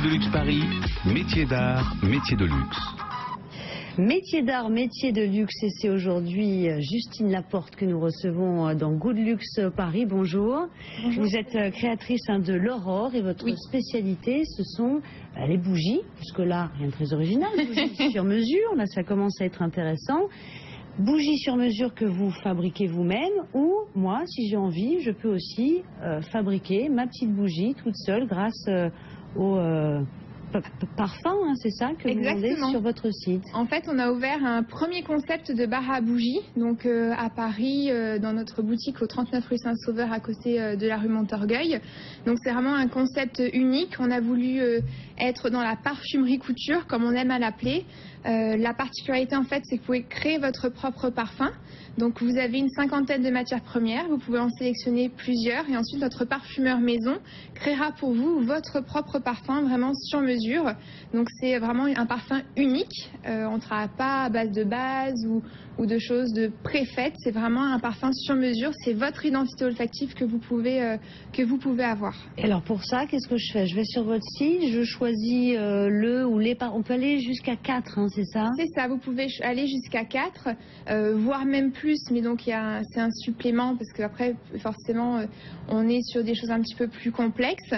de luxe Paris, métier d'art, métier de luxe. Métier d'art, métier de luxe, et c'est aujourd'hui Justine Laporte que nous recevons dans Good Luxe Paris. Bonjour. Bonjour. Vous êtes créatrice de l'Aurore et votre spécialité ce sont les bougies. Jusque-là, rien de très original, bougies sur mesure, là ça commence à être intéressant. Bougies sur mesure que vous fabriquez vous-même, ou moi, si j'ai envie, je peux aussi fabriquer ma petite bougie toute seule grâce au parfum, hein, c'est ça que vous vendez sur votre site. En fait, on a ouvert un premier concept de bar à bougies, donc à Paris, dans notre boutique au 39 rue Saint-Sauveur, à côté de la rue Montorgueil. Donc c'est vraiment un concept unique. On a voulu être dans la parfumerie couture, comme on aime à l'appeler. La particularité, en fait, c'est que vous pouvez créer votre propre parfum. Donc vous avez une cinquantaine de matières premières, vous pouvez en sélectionner plusieurs et ensuite notre parfumeur maison créera pour vous votre propre parfum vraiment sur mesure. Donc c'est vraiment un parfum unique, on ne travaille pas à base ou de choses de préfaites, c'est vraiment un parfum sur mesure, c'est votre identité olfactive que vous pouvez avoir. Et alors pour ça, qu'est-ce que je fais? Je vais sur votre site, je choisis le ou les on peut aller jusqu'à 4, hein, c'est ça? C'est ça, vous pouvez aller jusqu'à 4, voire même plus, mais donc c'est un supplément parce qu'après forcément on est sur des choses un petit peu plus complexes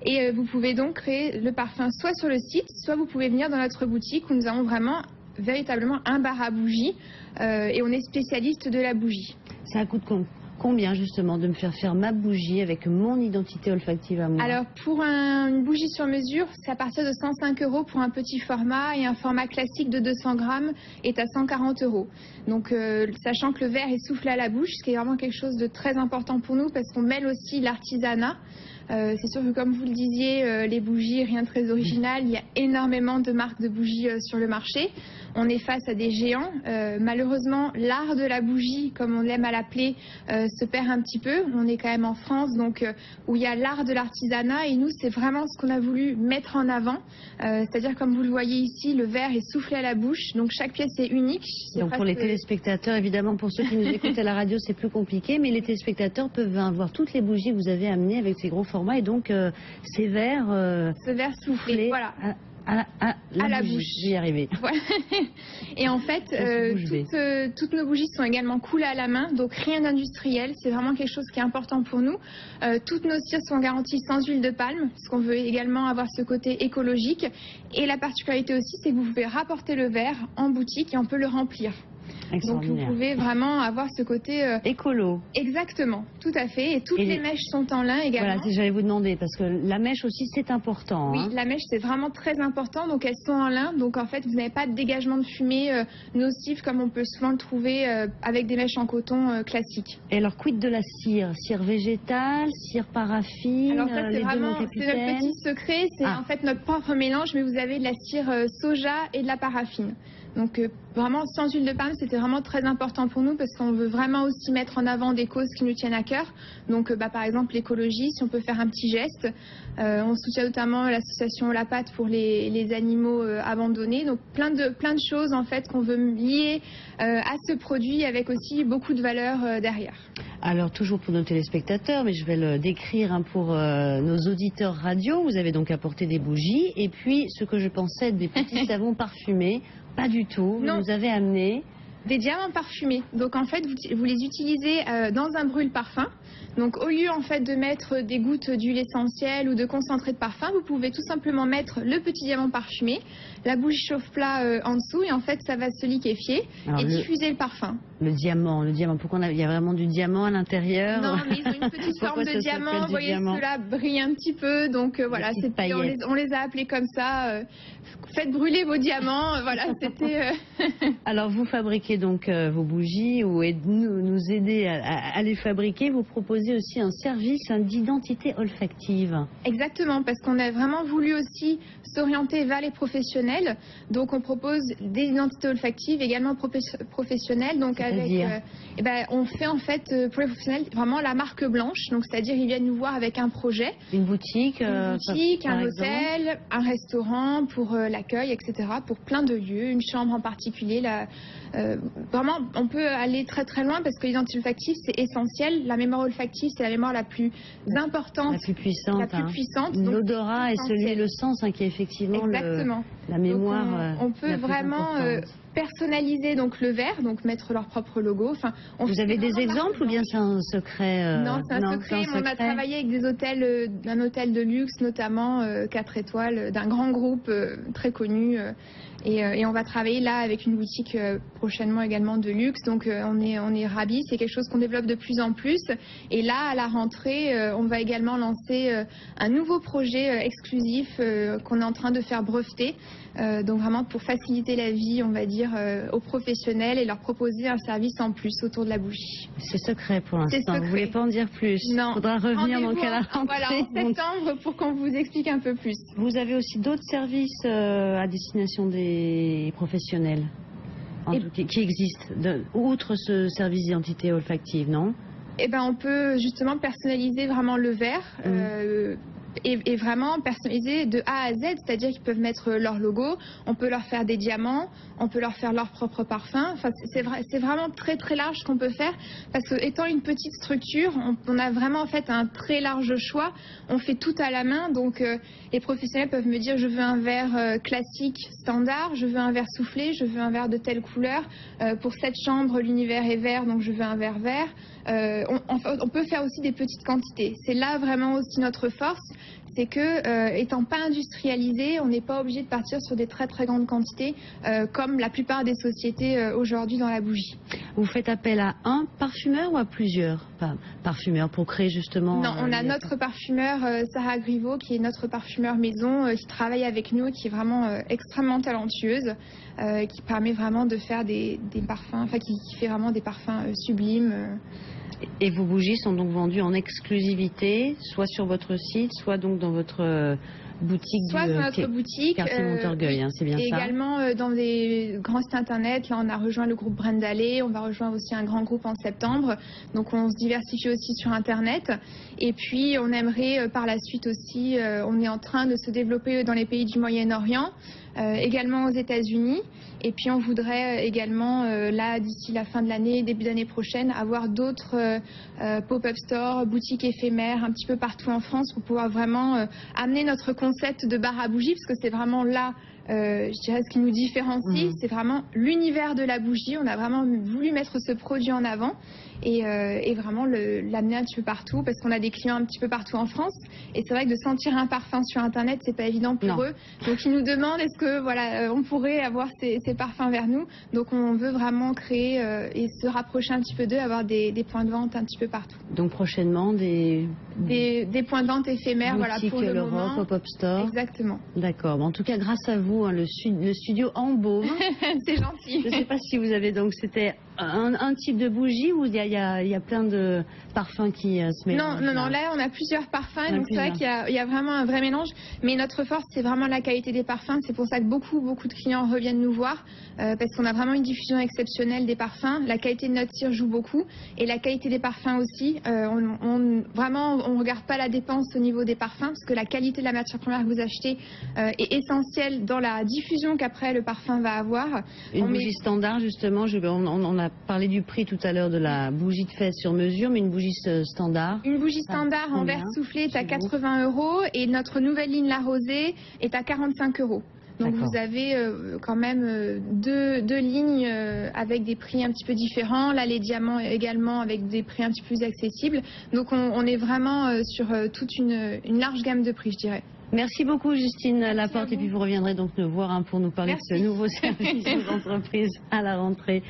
et vous pouvez donc créer le parfum soit sur le site, soit vous pouvez venir dans notre boutique où nous avons vraiment véritablement un bar à bougies et on est spécialiste de la bougie. Ça coûte combien justement de me faire ma bougie avec mon identité olfactive à moi? Alors pour une bougie sur mesure, c'est à partir de 105 € pour un petit format et un format classique de 200 grammes est à 140 €. Donc sachant que le verre est soufflé à la bouche, ce qui est vraiment quelque chose de très important pour nous parce qu'on mêle aussi l'artisanat. C'est sûr que comme vous le disiez, les bougies, rien de très original, il y a énormément de marques de bougies sur le marché. On est face à des géants. Malheureusement, l'art de la bougie, comme on l'aime à l'appeler, se perd un petit peu. On est quand même en France, donc où il y a l'art de l'artisanat et nous, c'est vraiment ce qu'on a voulu mettre en avant. C'est-à-dire, comme vous le voyez ici, le verre est soufflé à la bouche, donc chaque pièce est unique. Donc pour les téléspectateurs, évidemment, pour ceux qui nous écoutent à la radio, c'est plus compliqué, mais les téléspectateurs peuvent voir toutes les bougies que vous avez amenées avec ces gros formats et donc ces verres ce verre soufflé, voilà. À la bouche. Je vais y arriver. Et en fait, toutes nos bougies sont également coulées à la main, donc rien d'industriel. C'est vraiment quelque chose qui est important pour nous. Toutes nos cires sont garanties sans huile de palme, parce qu'on veut également avoir ce côté écologique. Et la particularité aussi, c'est que vous pouvez rapporter le verre en boutique et on peut le remplir. Donc vous pouvez vraiment avoir ce côté écolo. Exactement, tout à fait. Et toutes les mèches sont en lin également. Voilà, j'allais vous demander, parce que la mèche aussi c'est important. Oui, la mèche c'est vraiment très important, donc elles sont en lin, donc en fait vous n'avez pas de dégagement de fumée nocif comme on peut souvent le trouver avec des mèches en coton classiques. Et alors quid de la cire? Cire végétale, cire paraffine? Alors ça c'est vraiment notre petit secret, c'est en fait notre propre mélange, mais vous avez de la cire soja et de la paraffine. Donc vraiment sans huile de palme, c'était vraiment très important pour nous parce qu'on veut vraiment aussi mettre en avant des causes qui nous tiennent à cœur. Donc par exemple l'écologie, si on peut faire un petit geste. On soutient notamment l'association La Patte pour les animaux abandonnés. Donc plein de choses en fait qu'on veut lier à ce produit avec aussi beaucoup de valeur derrière. Alors toujours pour nos téléspectateurs, mais je vais le décrire pour nos auditeurs radio. Vous avez donc apporté des bougies et puis ce que je pensais être des petits savons parfumés. Pas du tout. Vous nous avez amené des diamants parfumés. Donc en fait, vous les utilisez dans un brûle-parfum. Donc au lieu en fait de mettre des gouttes d'huile essentielle ou de concentré de parfum, vous pouvez tout simplement mettre le petit diamant parfumé, la bougie chauffe-plat en dessous et en fait ça va se liquéfier et diffuser le parfum. Le diamant, pourquoi il y a vraiment du diamant à l'intérieur? Non, mais ils ont une petite forme de diamant, vous voyez, ceux-là brillent un petit peu, donc voilà, on les a appelés comme ça. Faites brûler vos diamants, voilà, c'était... Alors vous fabriquez donc vos bougies ou nous aider à les fabriquer, vous proposez aussi un service d'identité olfactive. Exactement, parce qu'on a vraiment voulu aussi s'orienter vers les professionnels, donc on propose des identités olfactives également professionnelles, donc on fait en fait pour les professionnels vraiment la marque blanche, donc c'est-à-dire ils viennent nous voir avec un projet. Une boutique, un hôtel, un restaurant pour l'accueil, etc. pour plein de lieux, une chambre en particulier. vraiment, on peut aller très très loin parce que l'identité olfactive, c'est essentiel. La mémoire olfactive, c'est la mémoire la plus importante, la plus puissante. la plus puissante. L'odorat et le sens, qui est effectivement la mémoire. Donc on peut vraiment personnaliser donc le verre, donc mettre leur propre logo. Enfin, vous avez des exemples ou bien c'est un secret? Non, c'est un secret. On a travaillé avec des hôtels, un hôtel de luxe notamment 4 étoiles d'un grand groupe très connu. Et on va travailler là avec une boutique prochainement également de luxe. Donc on est ravis. C'est quelque chose qu'on développe de plus en plus. Et là, à la rentrée, on va également lancer un nouveau projet exclusif qu'on est en train de faire breveter. Donc vraiment pour faciliter la vie, on va dire, aux professionnels et leur proposer un service en plus autour de la bougie. C'est secret pour l'instant. Vous ne voulez pas en dire plus? Non. Il faudra revenir donc à la rentrée. Voilà, en septembre pour qu'on vous explique un peu plus. Vous avez aussi d'autres services à destination des professionnels qui existent, outre ce service d'identité olfactive, non? Eh ben, on peut justement personnaliser vraiment le verre. Et vraiment personnaliser de A à Z, c'est-à-dire qu'ils peuvent mettre leur logo, on peut leur faire des diamants, on peut leur faire leur propre parfum. Enfin, c'est vraiment très très large ce qu'on peut faire parce que étant une petite structure, on a vraiment en fait un très large choix. On fait tout à la main, donc les professionnels peuvent me dire je veux un verre classique standard, je veux un verre soufflé, je veux un verre de telle couleur. Pour cette chambre, l'univers est vert, donc je veux un verre vert. On peut faire aussi des petites quantités. C'est là vraiment aussi notre force. C'est que, étant pas industrialisé, on n'est pas obligé de partir sur des très très grandes quantités, comme la plupart des sociétés aujourd'hui dans la bougie. Vous faites appel à un parfumeur ou à plusieurs parfumeurs pour créer justement... Non, on a notre parfumeur Sarah Griveau, qui est notre parfumeur maison, qui travaille avec nous, qui est vraiment extrêmement talentueuse, qui permet vraiment de faire des parfums, enfin qui fait vraiment des parfums sublimes. Et vos bougies sont donc vendues en exclusivité, soit sur votre site, soit donc dans votre boutique soit dans notre boutique, quartier Montorgueil, c'est bien et ça. également dans des grands sites internet. Là, on a rejoint le groupe Brendalé, on va rejoindre aussi un grand groupe en septembre. Donc, on se diversifie aussi sur internet. Et puis, on aimerait par la suite aussi, on est en train de se développer dans les pays du Moyen-Orient, également aux États-Unis. Et puis, on voudrait également, là, d'ici la fin de l'année, début d'année prochaine, avoir d'autres pop-up stores, boutiques éphémères, un petit peu partout en France pour pouvoir vraiment amener notre concept de bar à bougie, parce que c'est vraiment là, je dirais, ce qui nous différencie. C'est vraiment l'univers de la bougie. On a vraiment voulu mettre ce produit en avant et vraiment l'amener un petit peu partout, parce qu'on a des clients un petit peu partout en France. Et c'est vrai que de sentir un parfum sur Internet, c'est pas évident pour eux. Donc ils nous demandent est-ce que voilà, on pourrait avoir ces parfums vers nous. Donc on veut vraiment créer et se rapprocher un petit peu d'eux, avoir des points de vente un petit peu partout. Donc prochainement des points de vente éphémères, voilà, pour le moment. Pop-up store. Exactement. D'accord. En tout cas, grâce à vous, le studio embaume. C'est gentil. Je ne sais pas si vous avez donc, c'était un type de bougie ou il y a plein de parfums qui se mélangent? Non, là on a plusieurs parfums, donc c'est vrai qu'il y a vraiment un vrai mélange, mais notre force c'est vraiment la qualité des parfums. C'est pour ça que beaucoup de clients reviennent nous voir, parce qu'on a vraiment une diffusion exceptionnelle des parfums. La qualité de notre cire joue beaucoup, et la qualité des parfums aussi. Vraiment on regarde pas la dépense au niveau des parfums, parce que la qualité de la matière première que vous achetez est essentielle dans la diffusion qu'après le parfum va avoir. Une bougie standard, justement, on a parlé du prix tout à l'heure de la bougie de fête sur mesure, mais une bougie standard? Une bougie standard en verre soufflé est à 80 € et notre nouvelle ligne La Rosée est à 45 €. Donc vous avez quand même deux lignes avec des prix un petit peu différents. Là, les diamants également avec des prix un petit peu plus accessibles. Donc on est vraiment sur toute une large gamme de prix, je dirais. Merci beaucoup, Justine Laporte, et puis vous reviendrez donc nous voir pour nous parler de ce nouveau service aux entreprises à la rentrée.